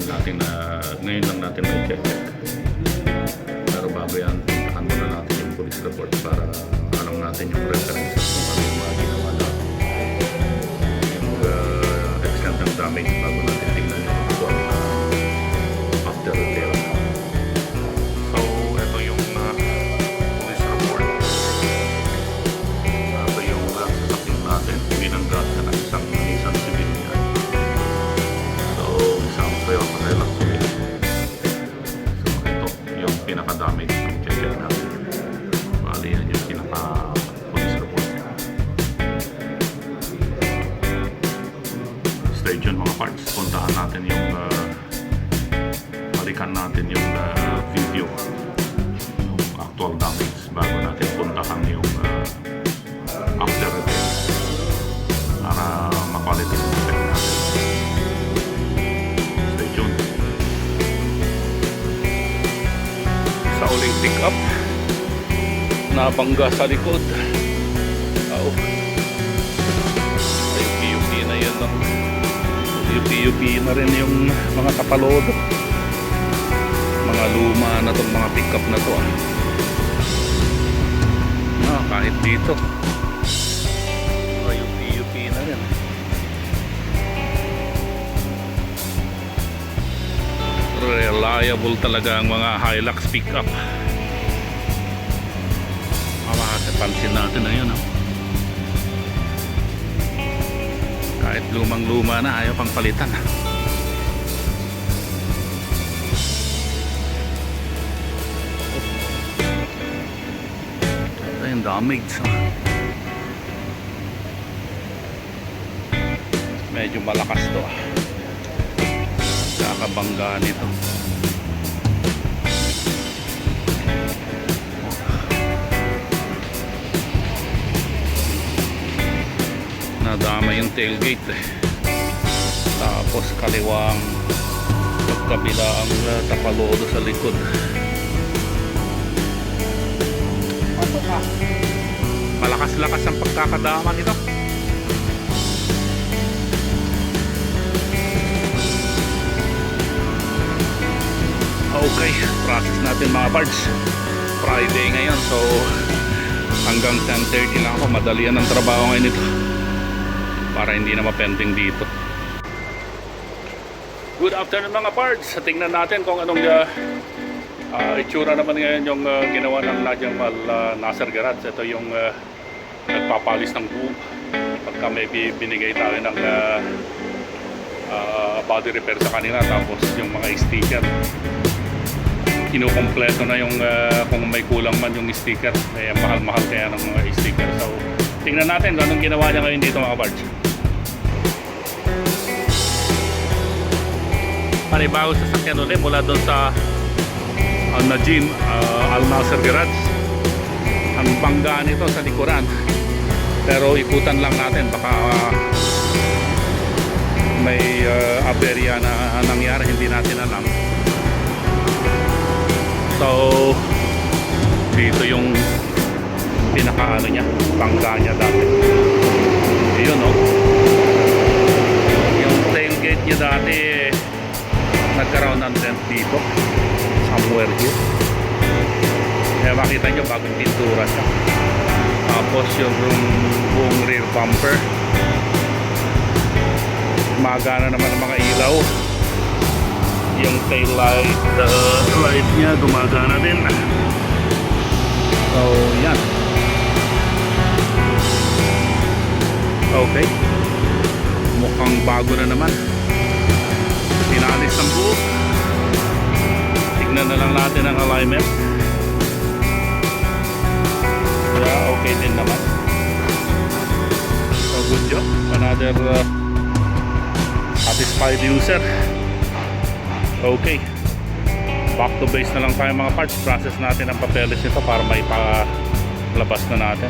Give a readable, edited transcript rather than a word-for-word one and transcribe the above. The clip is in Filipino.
ngayon lang natin may check. Pero bago yan, puntahan muna natin yung police report para alam natin yung references kung ano yung mga ginawa natin. Yung extent ng damage bago natin tingnan yung actual after repair. So, ito yung police report. Ito yung sasakyan natin. Binanggat na ng isang Nissan Civilian. So, isang Toyota Hilux. So, ito yung pinaka-damage ng check natin. Bali, yan yung pinaka-police report. Stay tuned mga parts. Puntahan natin yung balikan natin yung video yung actual damage bago natin puntahan yung after repair para ma-quality yung check natin. Stay tuned. Sa uling pick up nabangga sa likod. Ay, PUP na yan, no? PUP na rin yung mga kapalodo. Mga luma na itong mga pick up na to, kahit dito yung PUP na rin. Reliable talaga ang mga Hilux pick up. Makakapansin natin na yun, kahit lumang luma na ayaw pang palitan. Ito yung damage, medyo malakas to, kakabangga nito. Nadama yung tailgate, tapos kaliwang pagkabila ang tapalodo sa likod. Malakas-lakas ang pagkakadama nito. Okay, process natin mga parts. Friday ngayon, so hanggang 10:30 lang ako. Madalian ang trabaho ngayon nito para hindi na mapending dito. Good afternoon mga parts. Tingnan natin kung anong itsura naman ngayon yung ginawa ng Najamal Nasser Garage. Ito yung nagpapalis ng buo pagka may binigay tayo ng body repair sa kanila, tapos yung mga sticker kinukompleto na yung kung may kulang man yung sticker, kaya mahal-mahal kaya ng mga sticker. So tingnan natin kung anong ginawa niya ngayon dito mga parts. Panibago sa sakyan ulit mula doon sa Najim Al Nasser Garage. Ang bangga nito sa likuran, pero ikutan lang natin, baka may aberya na nangyari, hindi natin alam. So dito yung pinakaano niya, bangga niya dati. Ayun, yung tailgate niya dati nagkaroon ng dent dito somewhere here. Kaya makita nyo bagong pintura siya. Tapos yung buong rear bumper, magana naman ang mga ilaw. Yung tail light, light niya gumagana din. So yan. Okay, mukhang bago na naman. Pinalis ng buo. Tignan na lang natin ang alignment. Yeah, okay din naman. So good job. Another satisfied user. Okay, back to base na lang tayo mga parts. Process natin ang papeles nito para may palabas na natin.